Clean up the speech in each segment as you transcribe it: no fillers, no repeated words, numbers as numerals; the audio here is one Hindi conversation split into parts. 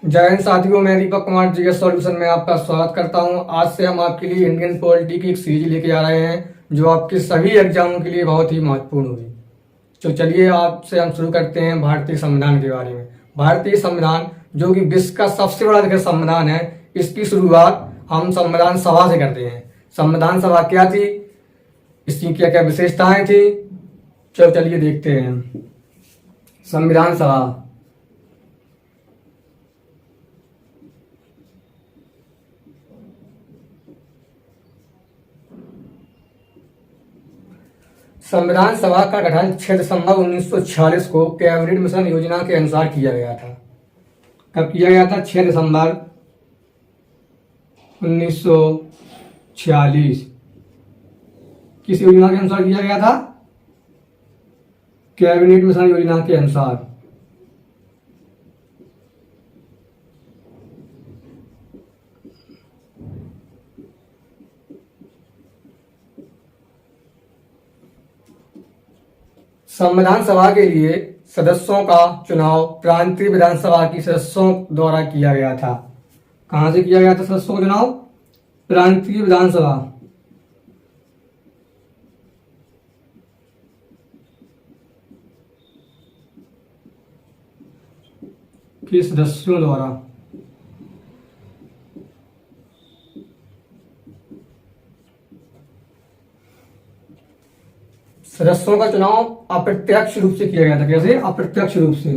जय हिंद साथियों, मैं दीपक कुमार जीएस सॉल्यूशन में आपका स्वागत करता हूं। आज से हम आपके लिए इंडियन पॉलिटी की एक सीरीज लेके आ रहे हैं जो आपके सभी एग्जामों के लिए बहुत ही महत्वपूर्ण होगी। तो चलिए आपसे हम शुरू करते हैं भारतीय संविधान के बारे में। भारतीय संविधान जो कि विश्व का सबसे बड़ा देखिए संविधान है, इसकी शुरुआत हम संविधान सभा से करते हैं। संविधान सभा क्या थी, इसकी क्या क्या विशेषताएं थी, चलिए देखते हैं। संविधान सभा संविधान सभा का गठन 6 दिसंबर 1946 को कैबिनेट मिशन योजना के अनुसार किया गया था। कब किया गया था? 6 दिसंबर 1946। किस योजना के अनुसार किया गया था? कैबिनेट मिशन योजना के अनुसार। संविधान सभा के लिए सदस्यों का चुनाव प्रांतीय विधानसभा की सदस्यों द्वारा किया गया था। कहां से किया गया था सदस्यों का चुनाव? प्रांतीय विधानसभा के सदस्यों द्वारा। सदस्यों का चुनाव अप्रत्यक्ष रूप से किया गया था। कैसे? अप्रत्यक्ष रूप से।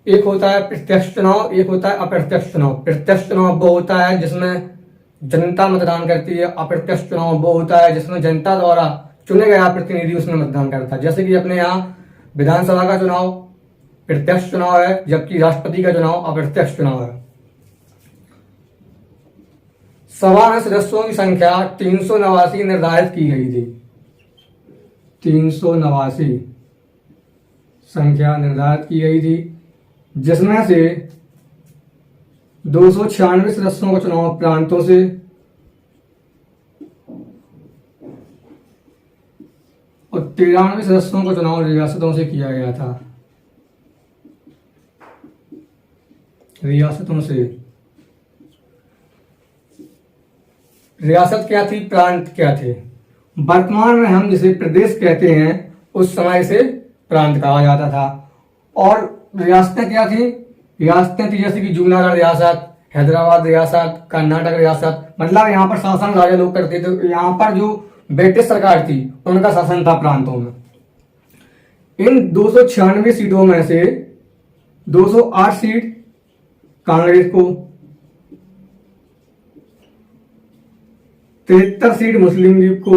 एक होता है प्रत्यक्ष चुनाव, एक होता है अप्रत्यक्ष चुनाव। प्रत्यक्ष चुनाव वो होता है जिसमें जनता मतदान करती है। अप्रत्यक्ष चुनाव वो होता है जिसमें जनता द्वारा चुने गया प्रतिनिधि उसमें मतदान करता है। जैसे कि अपने यहाँ विधानसभा का चुनाव प्रत्यक्ष चुनाव है, जबकि राष्ट्रपति का चुनाव अप्रत्यक्ष चुनाव है। सभा में सदस्यों की संख्या 389 निर्धारित की गई थी। 389 संख्या निर्धारित की गई थी, जिसमें से 296 सदस्यों का चुनाव प्रांतों से और 93 सदस्यों का चुनाव रियासतों से किया गया था। रियासतों से। रियासत क्या थी, प्रांत क्या थे? वर्तमान में हम जिसे प्रदेश कहते हैं उस समय से प्रांत कहा जाता था। और रियासतें क्या थी? रियासतें थी जैसे कि जूनागढ़ रियासत, हैदराबाद रियासत, कर्नाटक रियासत। मतलब यहाँ पर शासन राजा लोग करते थे। यहाँ पर जो ब्रिटिश सरकार थी उनका शासन था प्रांतों में। इन 296 सीटों में से 208 सीट कांग्रेस को, 73 सीट मुस्लिम लीग को,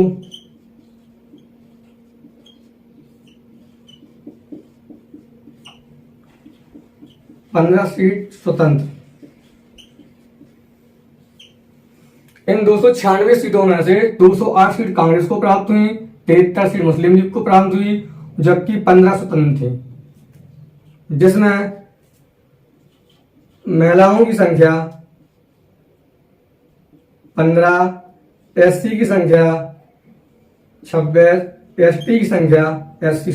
15 सीट स्वतंत्र। इन 296 सीटों में से 208 सीट कांग्रेस को प्राप्त हुई, 73 सीट मुस्लिम लीग को प्राप्त हुई, जबकि 15 स्वतंत्र थे। जिसमें महिलाओं की संख्या 15, एससी की संख्या 26, एसटी की संख्या एससी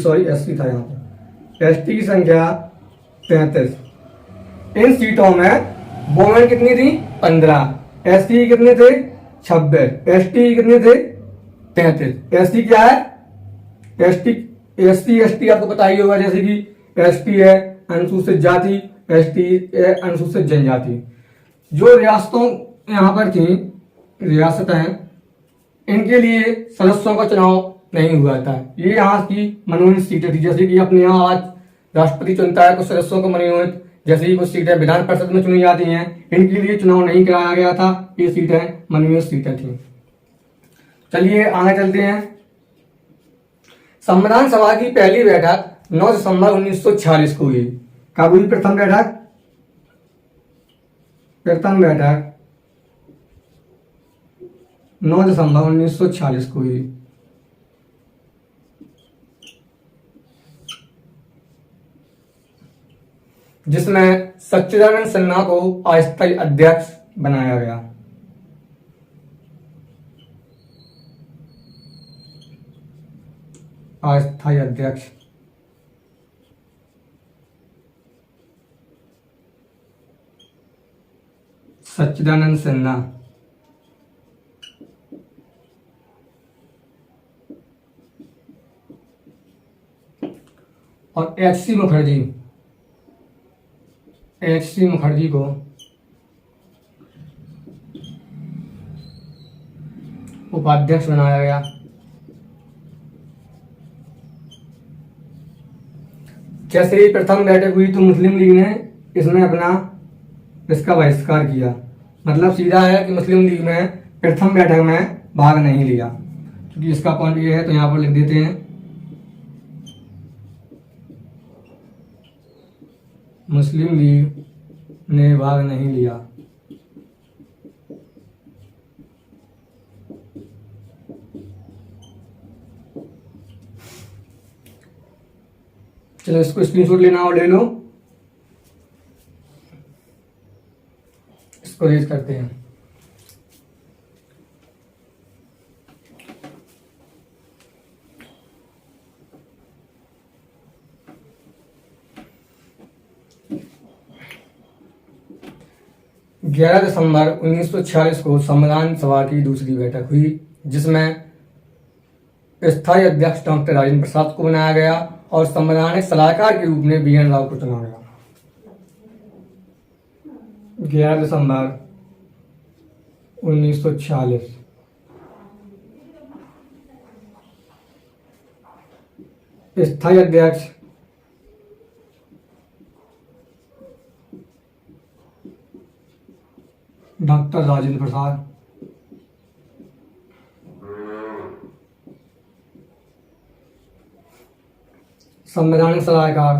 था यहाँ पर, एसटी की संख्या 33। इन सीटों में वोमेन कितनी थी? 15। एसटी कितने थे? 26। एसटी कितने थे? 33। एसटी क्या है? एसटी आपको पता ही होगा, जैसे कि एसटी है अनुसूचित जाति, एसटी अनुसूचित जनजाति। जो रियासतों यहाँ पर थी, रियासतें, इनके लिए सदस्यों का चुनाव नहीं हुआ था। ये यहाँ की मनोनीत सीटें थी। जैसे कि अपने यहाँ आज राष्ट्रपति चुनता है कुछ सदस्यों को मनोनीत, जैसे ही कुछ सीटें विधान परिषद में चुनी जाती हैं, इनके लिए चुनाव नहीं कराया गया था। ये सीटें मनोनीत सीटें थी। चलिए आगे चलते हैं। संविधान सभा की पहली बैठक 9 दिसंबर 1946 को हुई। कब हुई प्रथम बैठक? प्रथम बैठक 9 दिसंबर 1946 को हुई। जिसमें सच्चिदानंद सिन्हा को अस्थायी अध्यक्ष बनाया गया। अस्थायी अध्यक्ष सच्चिदानंद सिन्हा, और एच.सी. मुखर्जी को उपाध्यक्ष बनाया गया। जैसे ही प्रथम बैठक हुई तो मुस्लिम लीग ने इसमें इसका बहिष्कार किया। मतलब सीधा है कि मुस्लिम लीग में प्रथम बैठक में भाग नहीं लिया। क्योंकि इसका पॉइंट ये है तो यहाँ पर लिख देते हैं, मुस्लिम लीग ने भाग नहीं लिया। चलो इसको स्क्रीनशॉट लेना और ले लो, इसको रेज करते हैं। ग्यारह दिसंबर 1946 को संविधान सभा की दूसरी बैठक हुई, जिसमें स्थायी अध्यक्ष डॉक्टर राजेंद्र प्रसाद को बनाया गया और संवैधानिक सलाहकार के रूप में बी.एन. राव को चुना गया। 11 दिसंबर 1946 स्थायी अध्यक्ष डॉक्टर राजेंद्र प्रसाद, संवैधानिक सलाहकार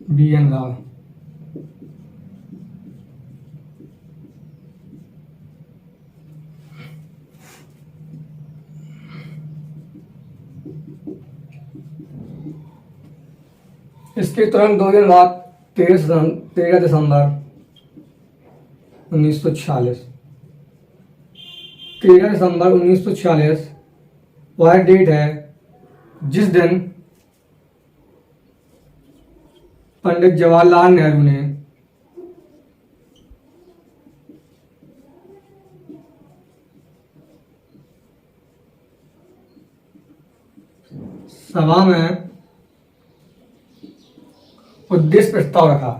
बी.एन. राव। इसके तुरंत 2 दिन बाद 13 दिसंबर 1946 वह डेट है जिस दिन पंडित जवाहरलाल नेहरू ने सभा में उद्देश्य प्रस्ताव रखा।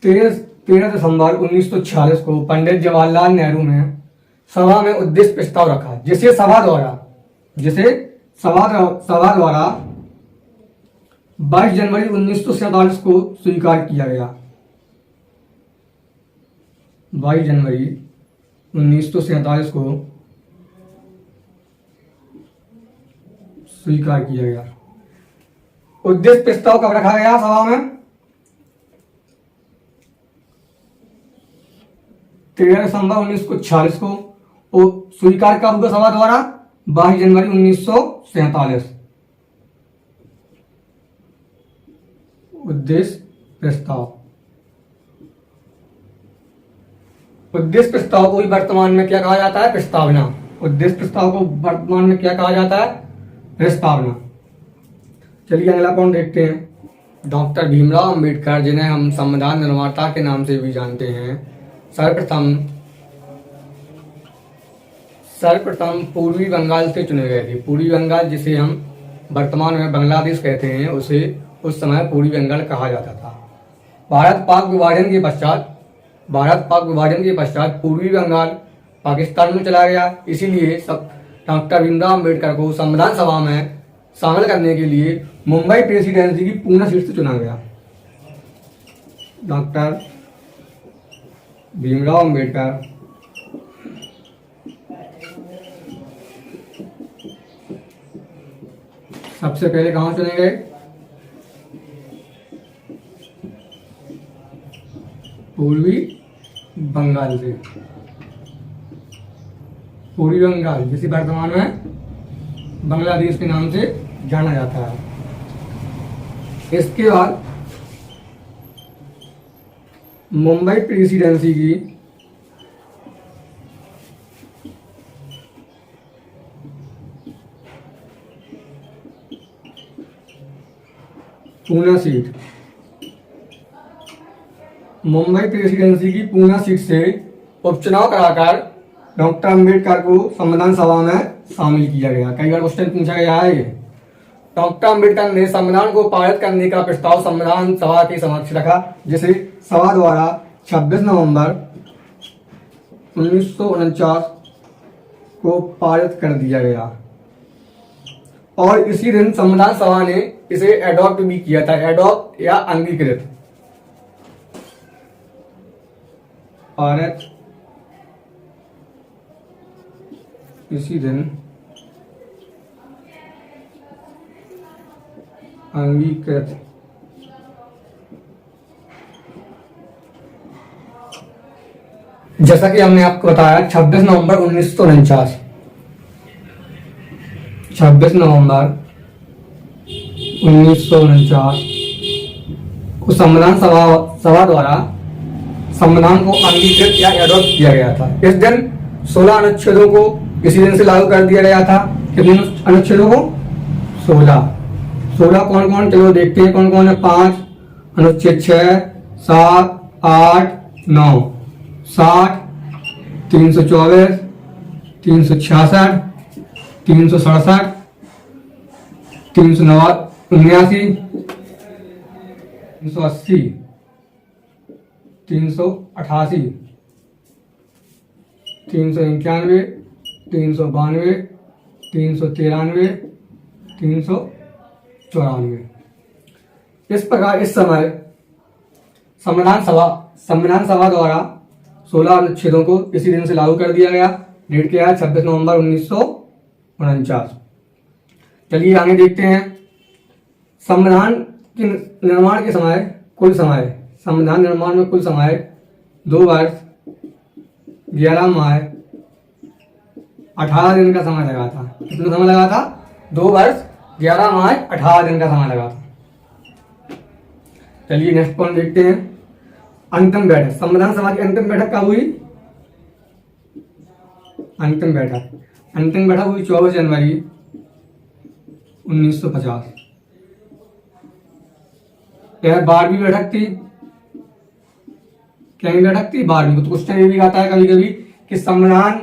13 दिसंबर 1946 को पंडित जवाहरलाल नेहरू ने सभा में उद्देश्य प्रस्ताव रखा, जिसे सभा द्वारा 22 जनवरी 1947 को स्वीकार किया गया। 22 जनवरी 1947 को स्वीकार किया गया। उद्देश्य प्रस्ताव कब रखा गया सभा में? 13 दिसंबर 1946 को। और स्वीकार कब हुआ सभा द्वारा? 22 जनवरी 1947। उद्देश्य प्रस्ताव को वर्तमान में क्या कहा जाता है? प्रस्तावना। उद्देश्य प्रस्ताव को वर्तमान में क्या कहा जाता है? प्रस्तावना। चलिए अगला पॉइंट देखते हैं। डॉक्टर भीमराव अंबेडकर, जिन्हें हम संविधान निर्माता के नाम से भी जानते हैं, सर्वप्रथम पूर्वी बंगाल से चुने गए थे। पूर्वी बंगाल, जिसे हम वर्तमान में बांग्लादेश कहते हैं, उसे उस समय पूर्वी बंगाल कहा जाता था। भारत पाक विभाजन के पश्चात पूर्वी बंगाल पाकिस्तान में चला गया। इसीलिए डॉक्टर भीमराव अंबेडकर को संविधान सभा में शामिल करने के लिए मुंबई प्रेसिडेंसी की पूर्ण सीट से चुना गया। डॉक्टर भीमराव अंबेडकर सबसे पहले कहां चुने गए? पूर्वी बंगाल से। पूर्वी बंगाल, जिसे वर्तमान में बांग्लादेश के नाम से जाना जाता है। इसके बाद मुंबई प्रेसिडेंसी की पूना सीट, मुंबई प्रेसिडेंसी की पूना सीट से उपचुनाव कराकर डॉक्टर अम्बेडकर को संविधान सभा में शामिल किया गया। कई बार क्वेश्चन पूछा गया है ये। डॉक्टर अम्बेडकर ने संविधान को पारित करने का प्रस्ताव संविधान सभा के समक्ष रखा, जिसे सभा द्वारा 26 नवंबर 1949 को पारित कर दिया गया और इसी दिन संविधान सभा ने इसे एडॉप्ट भी किया था। एडॉप्ट या अंगीकृत, पारित इसी दिन अंगीकृत। जैसा कि हमने आपको बताया 26 नवंबर 1949, 26 नवंबर 1949 को संविधान सभा द्वारा संविधान को अंगीकृत या एडॉप्ट किया गया था। इस दिन 16 अनुच्छेदों को इसी दिन से लागू कर दिया गया था। कितने अनुच्छेदों को? 16। 16 कौन कौन, चलो देखते हैं कौन कौन है। 5 अनुच्छेद 6, 7, 8, 9, 60, 324, 366, 367, 379, 380, 388, 391, 392, 393, 394। इस प्रकार इस समय संविधान सभा द्वारा 16 अनुच्छेदों को इसी दिन से लागू कर दिया गया। डेट क्या है? 26 नवंबर 1949। चलिए आगे देखते हैं। संविधान के निर्माण के समय कुल समय, संविधान निर्माण में कुल समय 2 वर्ष 11 माह 18 दिन का समय लगा था। कितना समय लगा था? 2 वर्ष 11 माह 18 दिन का समय लगा था। चलिए नेक्स्ट पॉइंट देखते हैं। अंतिम बैठक, संविधान सभा की अंतिम बैठक कब हुई? अंतिम बैठक हुई 24 जनवरी 1950। यह 12वीं बैठक थी। क्या बैठक थी? 12वीं। तो क्वेश्चन ये भी आता है कभी कभी कि संविधान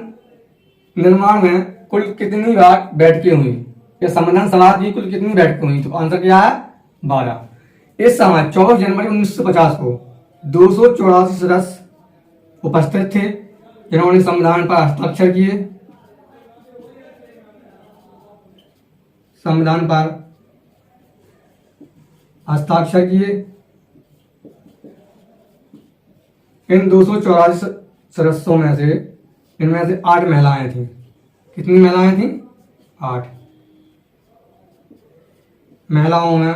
निर्माण में कुल कितनी बार बैठकें हुई, या संविधान सभा की कुल कितनी बैठकें हुई? तो आंसर क्या है? 12। इस समय 24 जनवरी 1950 को 284 सदस्य उपस्थित थे, जिन्होंने संविधान पर हस्ताक्षर किए। संविधान पर हस्ताक्षर किए। इन 284 सदस्यों में से इनमें से 8 महिलाएं थीं। कितनी महिलाएं थीं? 8। महिलाओं में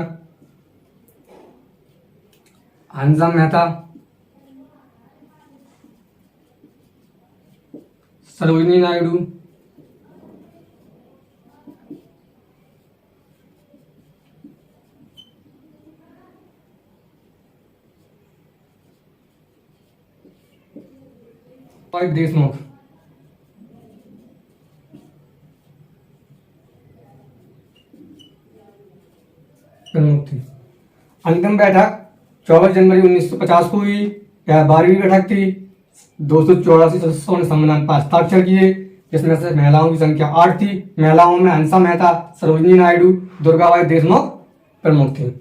हंसा मेहता, सरोजिनी नायडू, देशमुख। प्रमुख थी। अंतिम बैठक 24 जनवरी 1950 को हुई। यह 12वीं बैठक थी। 284 सदस्यों ने संविधान पर हस्ताक्षर किए, जिसमें से महिलाओं की संख्या 8 थी। महिलाओं में हंसा मेहता, सरोजिनी नायडू, दुर्गाबाई देशमुख प्रमुख थे।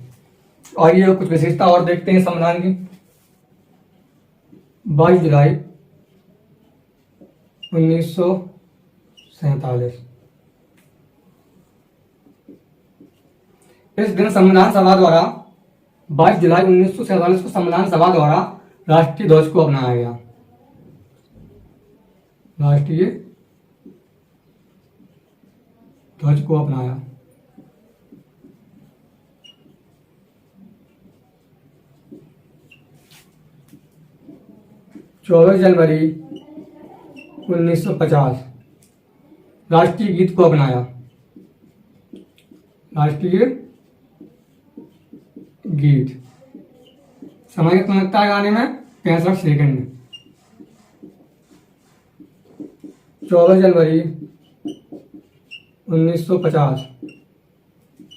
और ये कुछ विशेषता और देखते हैं संविधान की। 22 जुलाई 1947। इस दिन संविधान सभा द्वारा 22 जुलाई 1947 को संविधान सभा द्वारा राष्ट्रीय ध्वज को अपनाया गया। राष्ट्रीय ध्वज को अपनाया। चौबीस जनवरी 1950 राष्ट्रीय गीत को अपनाया। राष्ट्रीय गीत। समय कितना लगता है गाने में? 65 सेकंड। 24 जनवरी 1950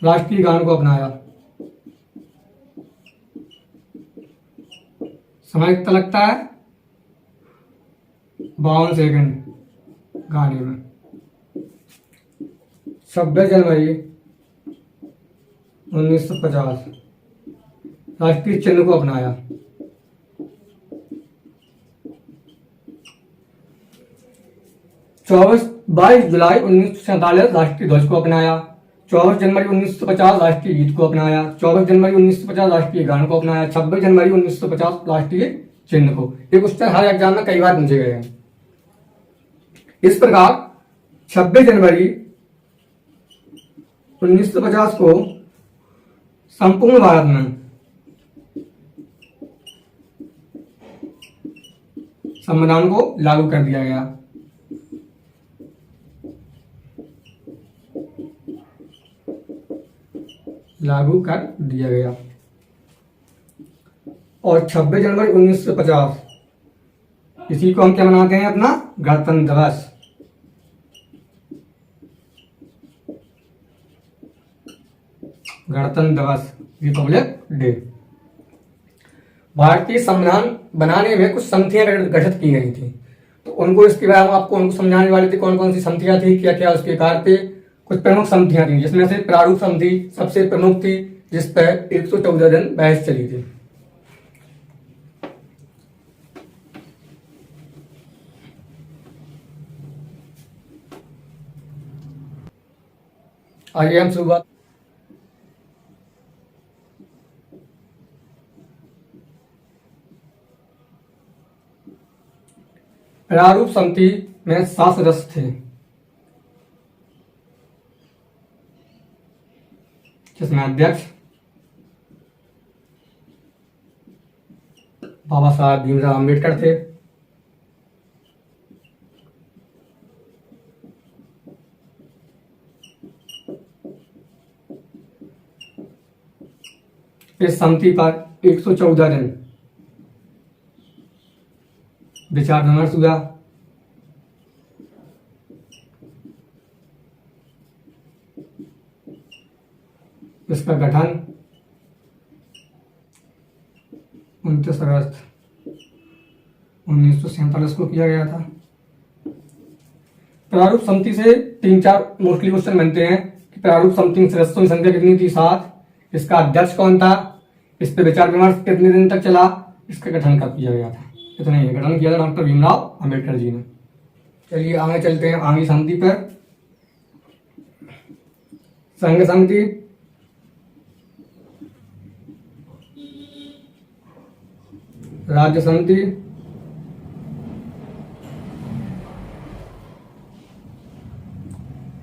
राष्ट्रीय गान को अपनाया। समय कितना लगता है? 52 सेकंड गाने में। 26 जनवरी 1950 राष्ट्रीय चिन्ह को अपनाया। 22 जुलाई 1947 राष्ट्रीय ध्वज को अपनाया। 24 जनवरी 1950 राष्ट्रीय गीत को अपनाया। 24 जनवरी 1950 राष्ट्रीय गान को अपनाया। 26 जनवरी 1950 राष्ट्रीय चिन्ह को। ये क्वेश्चन हर एग्जाम में कई बार पूछे गए हैं। इस प्रकार 26 जनवरी 1950 को संपूर्ण भारत में संविधान को लागू कर दिया गया। और 26 जनवरी 1950 इसी को हम क्या मनाते हैं? अपना गणतंत्र दिवस। गणतंत्र दिवस, रिपब्लिक डे। भारतीय संविधान बनाने में कुछ समितियां गठित की गई थी, तो उनको इसके बारे में आपको उनको समझाने वाले थे कौन कौन सी समितियां थी, क्या क्या उसके कार्य थे। कुछ प्रमुख समितियां थी जिसमें से प्रारूप समिति सबसे प्रमुख थी, जिस पर 114 दिन बहस चली थी। आइए हम शुरुआत प्रारूप समिति में 7 सदस्य थे, जिसमें अध्यक्ष बाबा साहब भीमराव अम्बेडकर थे। इस समिति पर 114 दिन विचार विमर्श हुआ। इसका गठन 29 अगस्त 1947 को किया गया था। प्रारूप समिति से 3-4 मोस्टली क्वेश्चन बनते हैं कि प्रारूप समिति में सदस्यों की संख्या कितनी थी? 7। इसका अध्यक्ष कौन था? इस पर विचार विमर्श कितने दिन तक चला? इसका गठन कब किया गया था? इतना ही गठन किया था डॉक्टर भीमराव अम्बेडकर जी ने। चलिए आगे चलते हैं आगे समिति पर। संघ समिति, राज्य समिति,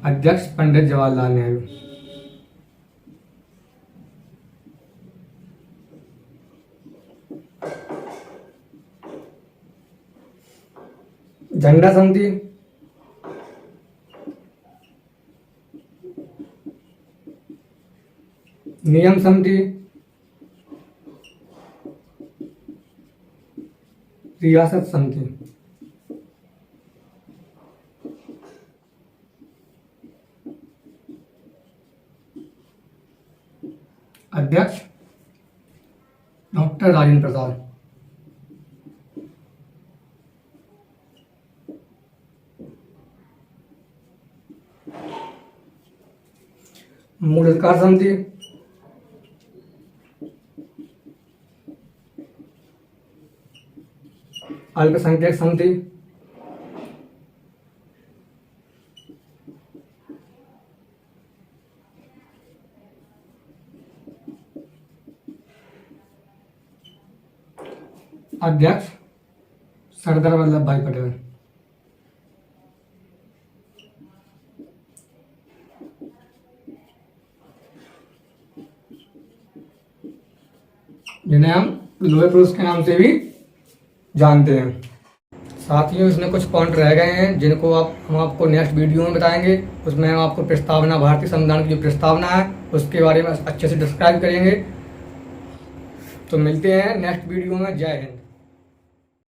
अध्यक्ष पंडित जवाहरलाल नेहरू। झंडा समिति, नियम समिति, रियासत समिति। अध्यक्ष डॉक्टर राजेंद्र प्रसाद। मूल अधिकार समिति, अल्पसंख्यक समिति, अध्यक्ष सरदार वल्लभ भाई पटेल। जिन्हें हम लोहे पुरुष के नाम से भी जानते हैं। साथियों, इसमें कुछ पॉइंट रह गए हैं जिनको हम आपको नेक्स्ट वीडियो में बताएंगे। उसमें हम आपको प्रस्तावना, भारतीय संविधान की जो प्रस्तावना है उसके बारे में अच्छे से डिस्क्राइब करेंगे। तो मिलते हैं नेक्स्ट वीडियो में। जय हिंद।